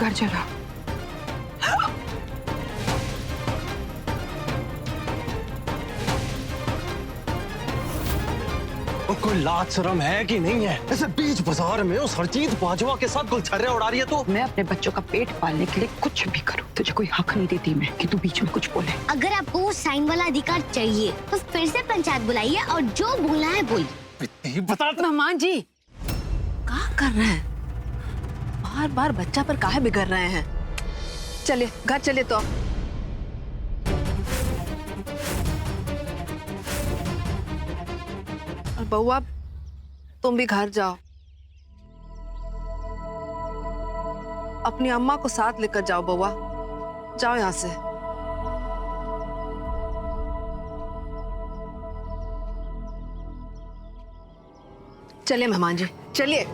घर चला। और कोई लाज शर्म है कि नहीं है? ऐसे बीच बाजार में उस हरजीत बाजवा के साथ गुलछर्रे उड़ा रही है तू। मैं अपने बच्चों का पेट पालने के लिए कुछ भी करूं, तुझे कोई हक नहीं देती मैं कि तू बीच में कुछ बोले। अगर आपको वो साइन वाला अधिकार चाहिए तो फिर से पंचायत बुलाइए और जो बोलना है बोलिए। बता। मेहमान जी क्या कर रहे हैं? बार बार बच्चा पर काहे बिगड़ रहे हैं? चले घर चले तो। और बउआ तुम भी घर जाओ, अपनी अम्मा को साथ लेकर जाओ। बउआ जाओ यहाँ से। चलिए मेहमान जी चलिए।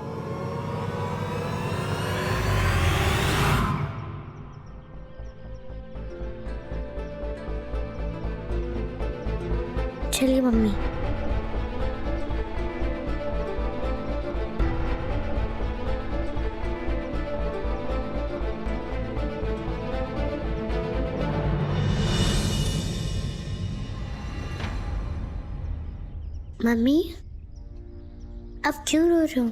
चलिए मम्मी। मम्मी अब क्यों रो रहे हो?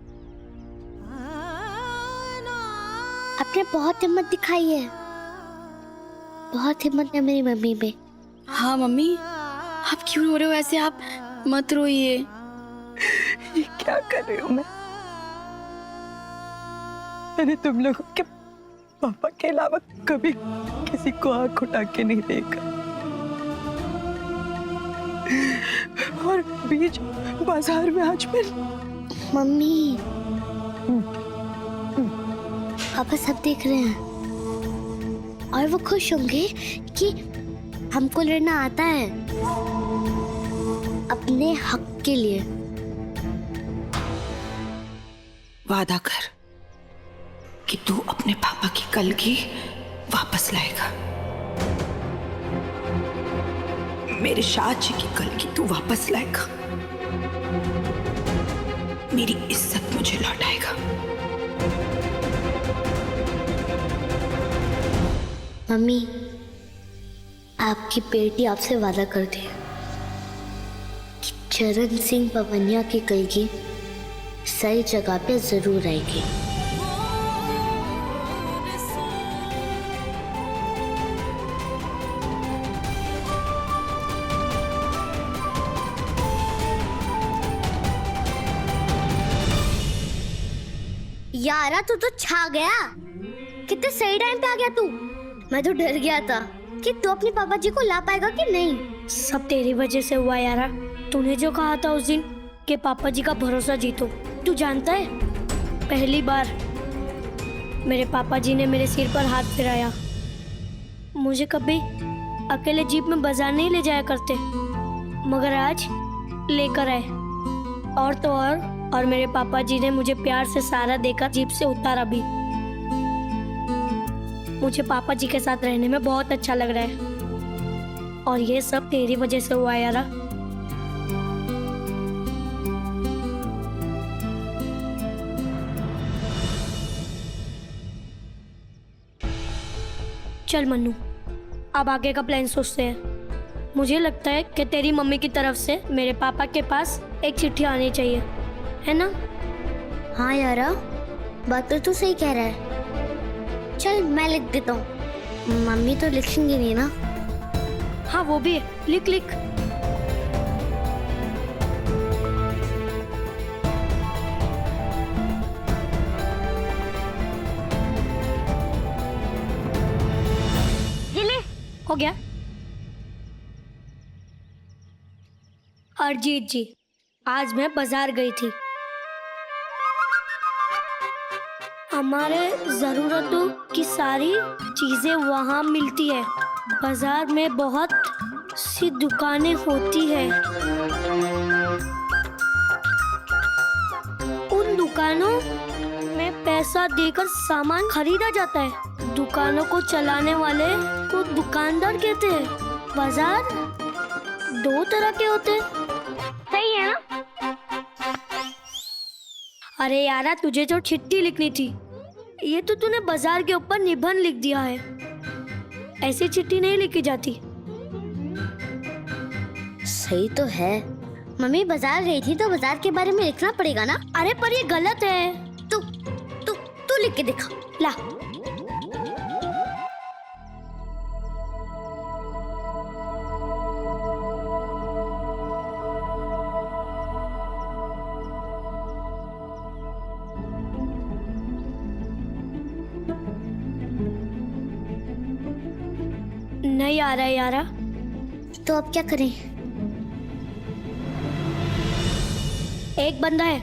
आपने बहुत हिम्मत दिखाई है, बहुत हिम्मत है मेरी मम्मी में। हाँ मम्मी, आप क्यों रो रहे हो ऐसे? आप मत रोइए। ये क्या कर रही हूँ मैंने तुम लोगों के पापा के अलावा कभी किसी को आंख उठा के नहीं देखा, और बीच बाजार में आज मैं। मम्मी पापा सब देख रहे हैं और वो खुश होंगे कि हमको लड़ना आता है अपने हक के लिए। वादा कर कि तू अपने पापा की कलगी वापस लाएगा। मेरे शाह जी की कलगी तू वापस लाएगा। मेरी इज्जत मुझे लौटाएगा। मम्मी आपकी बेटी आपसे वादा करती है कि चरण सिंह पवनिया की कलगी सही जगह पे जरूर आएगी। यारा तू तो छा गया, कितने सही टाइम पे आ गया तू। मैं तो डर गया था कि तू अपने पापा जी को ला पाएगा कि नहीं। सब तेरी वजह से हुआ यारा। तूने जो कहा था उस दिन कि पापा जी का भरोसा जीतो, तू जानता है पहली बार मेरे पापा जी ने मेरे सिर पर हाथ फिराया। मुझे कभी अकेले जीप में बाजार नहीं ले जाया करते, मगर आज लेकर आए। और तो और मेरे पापा जी ने मुझे प्यार से सहारा देकर जीप से उतारा भी। मुझे पापा जी के साथ रहने में बहुत अच्छा लग रहा है, और ये सब तेरी वजह से हुआ यारा। चल मन्नू, अब आगे का प्लान सोचते हैं। मुझे लगता है कि तेरी मम्मी की तरफ से मेरे पापा के पास एक चिट्ठी आनी चाहिए, है ना? हाँ यारा, बात तो तू सही कह रहा है। चल मैं लिख देता हूँ, मम्मी तो लिखेंगी नहीं ना। हाँ वो भी है, लिख लिख। ये ले। हो गया। अरजीत जी, आज मैं बाजार गई थी। हमारे जरूरतों की सारी चीजें वहाँ मिलती है। बाजार में बहुत सी दुकानें होती है। उन दुकानों में पैसा देकर सामान खरीदा जाता है। दुकानों को चलाने वाले को दुकानदार कहते हैं। बाजार दो तरह के होते हैं, सही है ना? अरे यारा, तुझे जो चिट्ठी लिखनी थी ये तो तूने बाजार के ऊपर निबंध लिख दिया है। ऐसी चिट्ठी नहीं लिखी जाती। सही तो है। मम्मी बाजार गई थी तो बाजार के बारे में लिखना पड़ेगा ना। अरे पर ये गलत है। तू तू तू लिख के दिखा। ला। नहीं आ रहा है यारा। तो अब क्या करें? एक बंदा है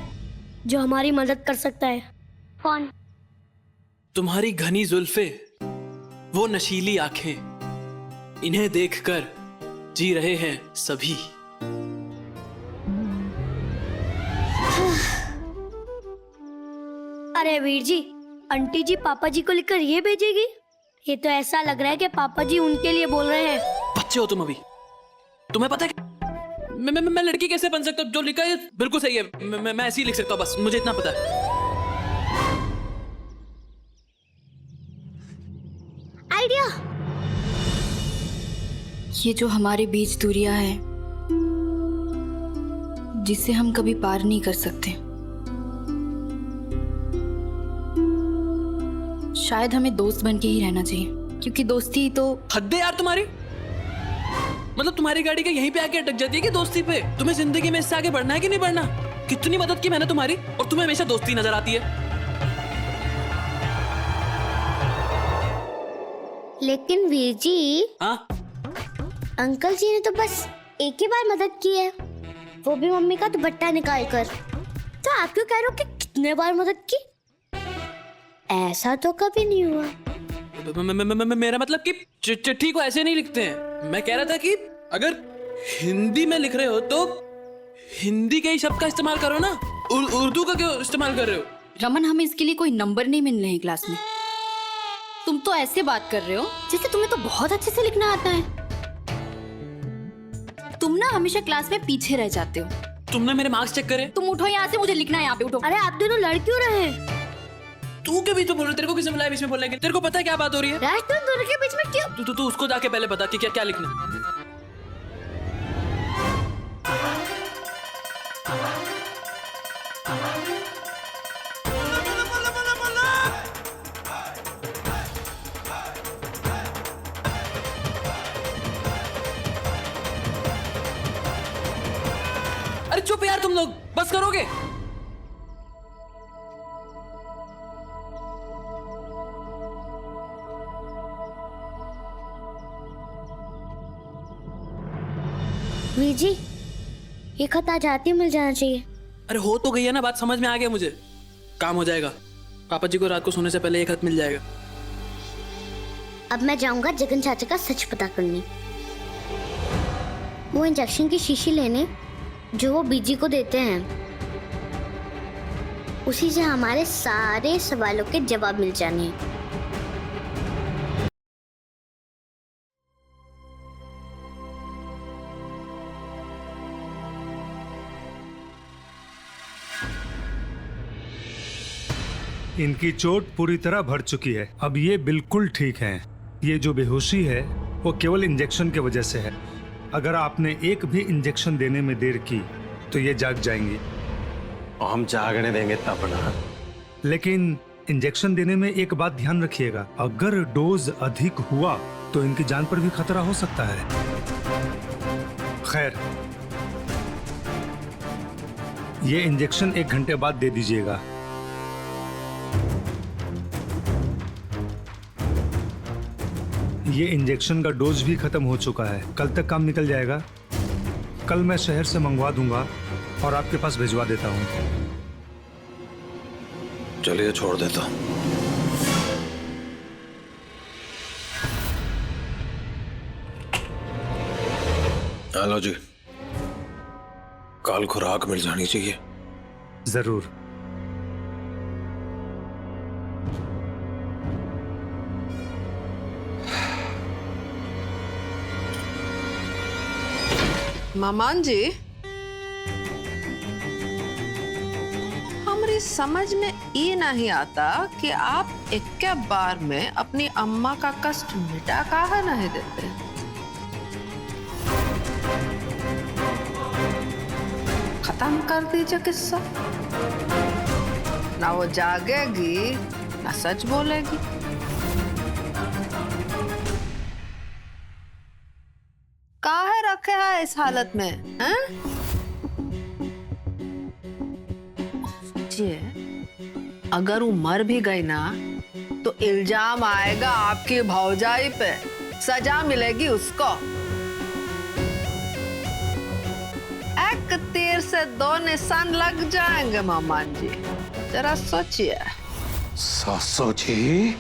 जो हमारी मदद कर सकता है। कौन? तुम्हारी घनी जुल्फे, वो नशीली आंखें, इन्हें देखकर जी रहे हैं सभी। अरे वीर जी, आंटी जी पापा जी को लिखकर ये भेजेगी? ये तो ऐसा लग रहा है कि पापा जी उनके लिए बोल रहे हैं। बच्चे हो तुम अभी। तुम्हें पता है कि मैं लड़की कैसे बन सकता हूँ? जो लिखा है बिल्कुल सही है। मैं ऐसे ही लिख सकता हूँ, बस मुझे इतना पता है। आइडिया। ये जो हमारे बीच दूरियां हैं, जिसे हम कभी पार नहीं कर सकते, शायद हमें दोस्त बन के ही रहना चाहिए, क्योंकि दोस्ती ही तो। हद है यार तुम्हारी। मतलब तुम्हारी गाड़ी क्या यहीं पे आके अटक जाती है कि दोस्ती पे? तुम्हें जिंदगी में इससे आगे बढ़ना है कि नहीं बढ़ना? कितनी मदद की मैंने तुम्हारी और तुम्हें हमेशा दोस्ती नजर आती है। लेकिन वीर जी, हाँ, अंकल जी ने तो बस एक ही बार मदद की है, वो भी मम्मी का दुपट्टा निकाल कर। तो आप क्यों कह रहे हो कि कितने बार मदद की? ऐसा तो कभी नहीं हुआ। मेरा मतलब कि चिट्ठी को ऐसे नहीं लिखते हैं। मैं कह रहा था कि अगर हिंदी में लिख रहे हो तो हिंदी के ही शब्द का इस्तेमाल करो ना। उर्दू का क्यों इस्तेमाल कर रहे हो? रमन, हमें इसके लिए कोई नंबर नहीं मिल रहे हैं क्लास में। तुम तो ऐसे बात कर रहे हो जैसे तुम्हें तो बहुत अच्छे से लिखना आता है। तुम ना हमेशा क्लास में पीछे रह जाते हो। तुमने मेरे मार्क्स चेक करे? तुम उठो यहाँ से, मुझे लिखना है। यहाँ पे उठो। अरे आप दोनों लड़ क्यों रहे हैं? तू के बीच में बोल रहा है? तेरे को किसने बुलाया बीच में बोलने के? तेरे को पता है क्या बात हो रही है? राज, तुम दोनों के बीच में क्यों? तू उसको जाके पहले बता कि क्या क्या लिखना। अरे चुप यार, तुम लोग बस करोगे? वीर जी, ये खत आज आते मिल जाना चाहिए। अरे हो तो गई है ना बात, समझ में आ गया मुझे। काम हो जाएगा। पापा जी को रात को सोने से पहले एक खत मिल जाएगा। अब मैं जाऊंगा जगन चाचा का सच पता करने, वो इंजेक्शन की शीशी लेने जो वो बीजी को देते हैं। उसी से हमारे सारे सवालों के जवाब मिल जाने हैं। इनकी चोट पूरी तरह भर चुकी है। अब ये बिल्कुल ठीक हैं। ये जो बेहोशी है वो केवल इंजेक्शन की वजह से है। अगर आपने एक भी इंजेक्शन देने में देर की तो ये जाग जाएंगी। हम जागने देंगे तब ना। लेकिन इंजेक्शन देने में एक बात ध्यान रखिएगा, अगर डोज अधिक हुआ तो इनकी जान पर भी खतरा हो सकता है। खैर, ये इंजेक्शन 1 घंटे बाद दे दीजिएगा। ये इंजेक्शन का डोज भी खत्म हो चुका है। कल तक काम निकल जाएगा। कल मैं शहर से मंगवा दूंगा और आपके पास भिजवा देता हूँ। चलिए छोड़ देता हूँ। हेलो जी, कल खुराक मिल जानी चाहिए। जरूर। मामान जी, हमरे मुझे समझ में ये नहीं आता कि आप एक बार में अपनी अम्मा का कष्ट मिटा काहे नहीं देते। खत्म कर दीजिए किस्सा, ना वो जागेगी ना सच बोलेगी। काहे रखे है इस हालत में, हैं? सोचिए, अगर वो मर भी गई ना तो इल्जाम आएगा आपकी भौजाई पे, सजा मिलेगी उसको। एक तीर से दो निशान लग जाएंगे मामान जी, जरा सोचिए। सासू जी,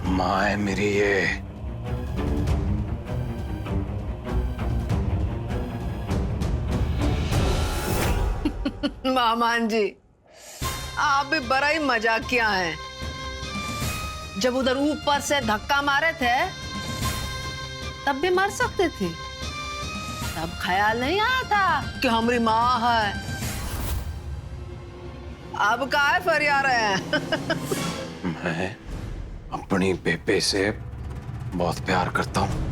माँ है मेरी ये। मामान जी, आप भी बड़ा ही मजाकिया हैं। जब उधर ऊपर से धक्का मारे थे तब भी मर सकते थे, तब ख्याल नहीं आया था कि हमारी माँ है। अब काहे फरिया रहे हैं? मैं अपनी बेबे से बहुत प्यार करता हूँ।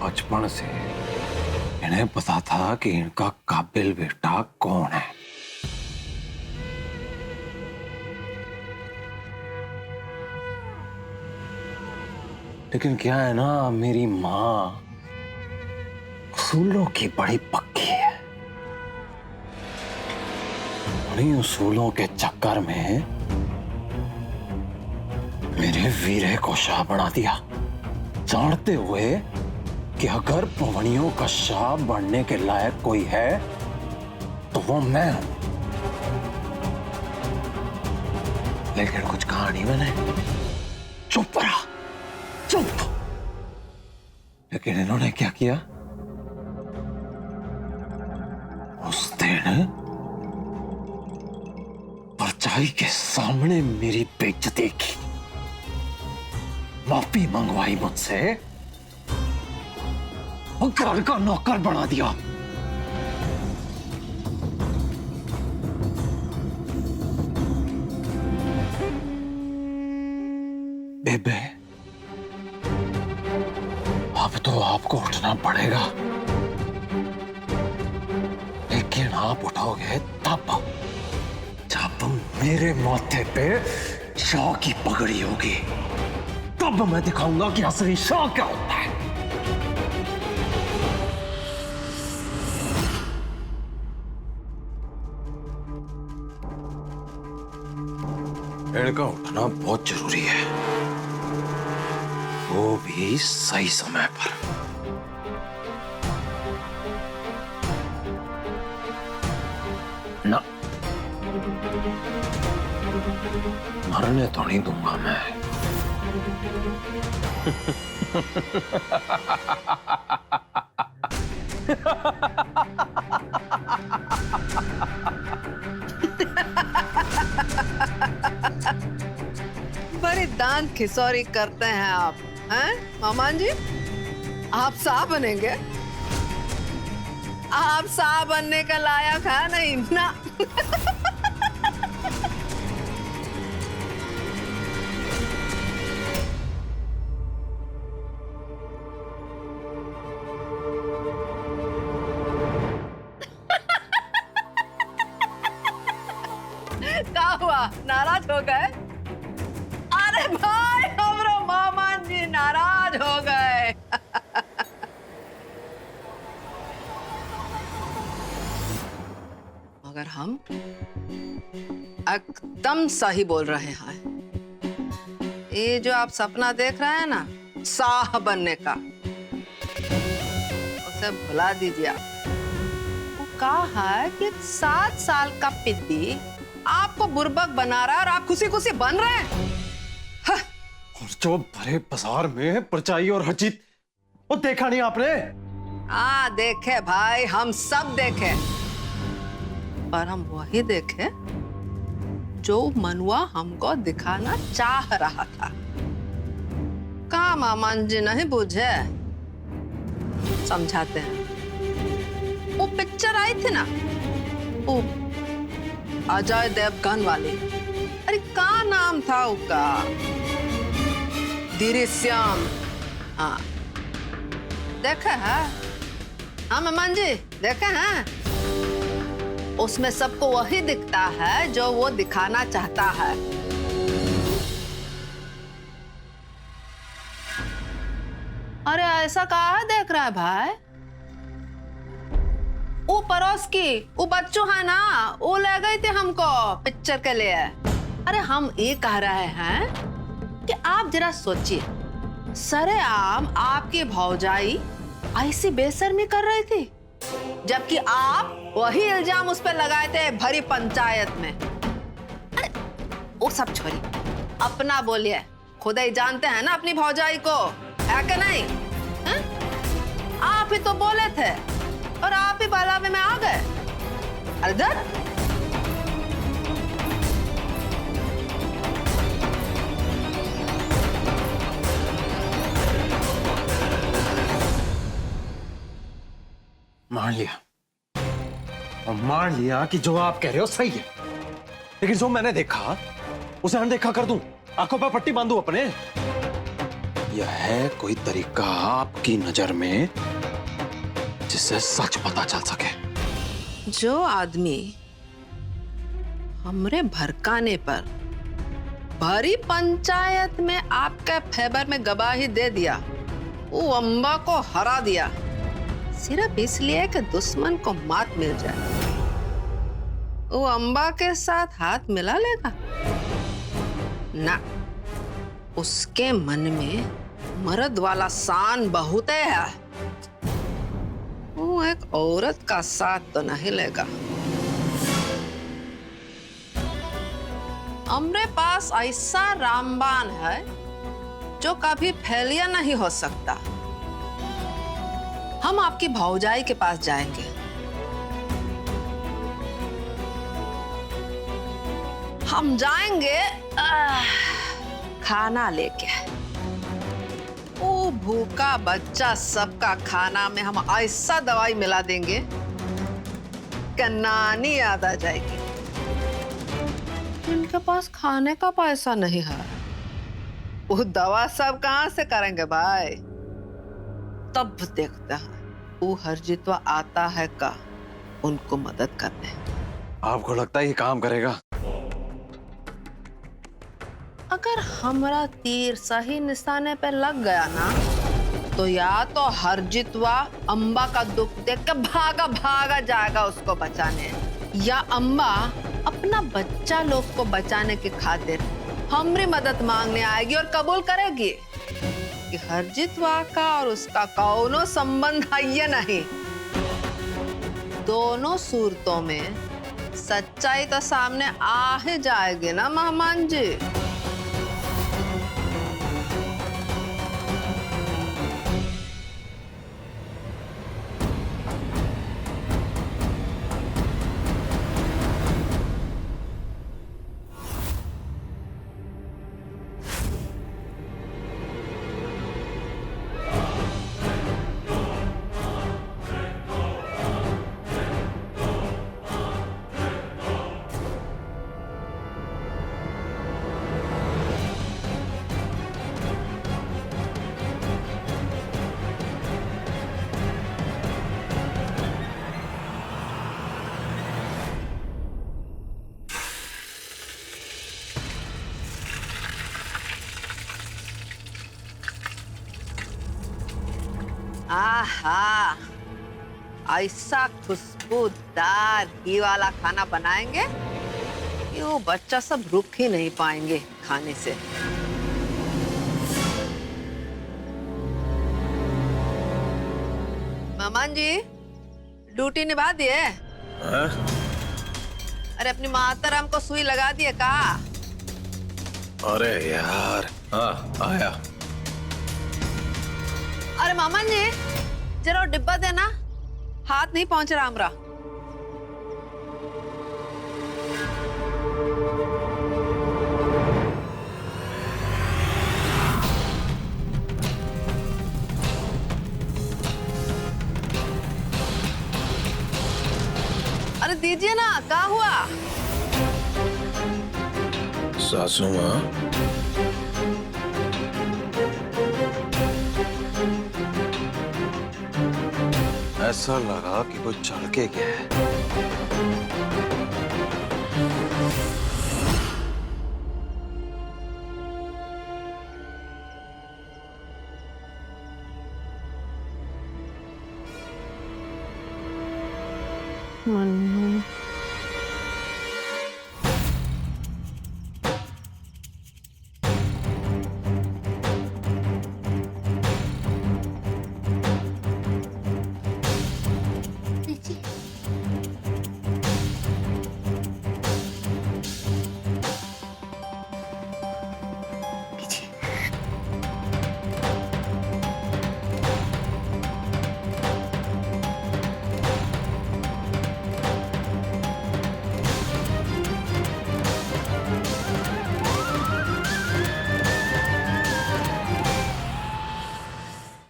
बचपन से इन्हें पता था कि इनका काबिल बेटा कौन है। लेकिन क्या है ना, मेरी माँ उसूलों की बड़ी पक्की है। उन्हीं उसूलों के चक्कर में मेरे वीरे को शाह बना दिया, जानते हुए कि अगर पवनियों का शाह बनने के लायक कोई है तो वो मैं हूं। लेकिन कुछ कहा नहीं मैंने, चुप रहा, चुप। लेकिन इन्होंने क्या किया, उस दिन परछाई के सामने मेरी बेइज्जती की, माफी मंगवाई मुझसे, और घर का नौकर बना दिया। बेबे, अब तो आपको उठना पड़ेगा, लेकिन आप उठोगे तब जब मेरे माथे पे शाह की पगड़ी होगी। तब मैं दिखाऊंगा कि असली शाह क्या होता है। इनका उठना बहुत जरूरी है, वो भी सही समय पर। ना, मरने तो नहीं दूंगा मैं। बड़ी दांत खिसौरी करते हैं आप, हैं मामान जी? आप शाह बनेंगे? आप शाह बनने का लायक है नहीं ना। क्या हुआ, नाराज हो गए? अरे भाई, हमारे मामान जी नाराज हो गए। मगर हम एकदम सही बोल रहे हैं। ये जो आप सपना देख रहे हैं ना शाह बनने का, उसे भुला दीजिए आप। वो कहा है कि 7 साल का पिद्दी आपको बुर्बक बना रहा है और आप खुशी खुशी बन रहे हैं। और जो भरे बाजार में परछाई और हरजीत, वो देखा नहीं आपने? हाँ देखे भाई, हम सब देखे, पर हम वही देखे जो मनुआ हमको दिखाना चाह रहा था। का मामन जी नहीं बुझे? समझाते हैं। वो पिक्चर आई थी ना, वो अजय देवगन वाली, अरे का नाम था उसका? दृश्यम। हाँ देखा है? हाँ मामन जी देखा है? उसमें सबको वही दिखता है जो वो दिखाना चाहता है। अरे ऐसा कहा देख रहा है भाई? वो पड़ोस की वो बच्चों है ना, वो ले गए थे हमको पिक्चर के लिए। अरे हम ये कह रहे हैं कि आप जरा सोचिए, सरेआम आपकी भौजाई ऐसी बेशर्मी कर रही थी, जबकि आप वही इल्जाम उस पर लगाए थे भरी पंचायत में। अरे वो सब छोड़िए, अपना बोलिए। खुद ही जानते हैं ना अपनी भौजाई को, है कि नहीं? है? आप ही तो बोले थे और आप ही बहलावे में आ गए। अरे धर। मान लिया कि जो आप कह रहे हो सही है, लेकिन जो मैंने देखा उसे अनदेखा कर दूं, आंखों पर पट्टी बांधूं अपने? यह है कोई तरीका आपकी नजर में जिससे सच पता चल सके? जो आदमी हमरे भड़काने पर भरी पंचायत में आपके फेवर में गवाही दे दिया, वो अम्बा को हरा दिया सिर्फ इसलिए कि दुश्मन को मात मिल जाए, वो अम्बा के साथ हाथ मिला लेगा ना? उसके मन में मर्द वाला शान बहुत है, वो एक औरत का साथ तो नहीं लेगा। हमरे पास ऐसा रामबाण है जो कभी फेलियर नहीं हो सकता। हम आपकी भौजाई के पास जाएंगे। हम जाएंगे खाना लेके। वो भूखा बच्चा सबका खाना में हम ऐसा दवाई मिला देंगे कि नानी याद आ जाएगी। इनके पास खाने का पैसा नहीं है, वो दवा सब कहां से करेंगे भाई? तब देखता है वो हरजितवा आता है का उनको मदद करने। आपको लगता है ये काम करेगा? अगर हमारा तीर सही निशाने पे लग गया ना, तो या तो हरजितवा अम्बा का दुख देख के भागा भागा जाएगा उसको बचाने, या अम्बा अपना बच्चा लोग को बचाने की खातिर हमारी मदद मांगने आएगी और कबूल करेगी कि हरजितवा का और उसका कौनो संबंध है या नहीं। दोनों सूरतों में सच्चाई तो सामने आ ही जाएगी ना मेहमान जी। आहा, ऐसा खुशबूदार घी वाला खाना बनाएंगे कि वो बच्चा सब रुक ही नहीं पाएंगे खाने से। मेहमान जी ड्यूटी निभा दिए? अरे अपनी मातरम को सुई लगा दिए का? अरे यार, हाँ आया। अरे मामन जी जरा डिब्बा देना, हाथ नहीं पहुंच रहा हमरा। दीजिए ना, क्या हुआ? सासू माँ, ऐसा लगा कि कोई चढ़ के गया है। मन्नू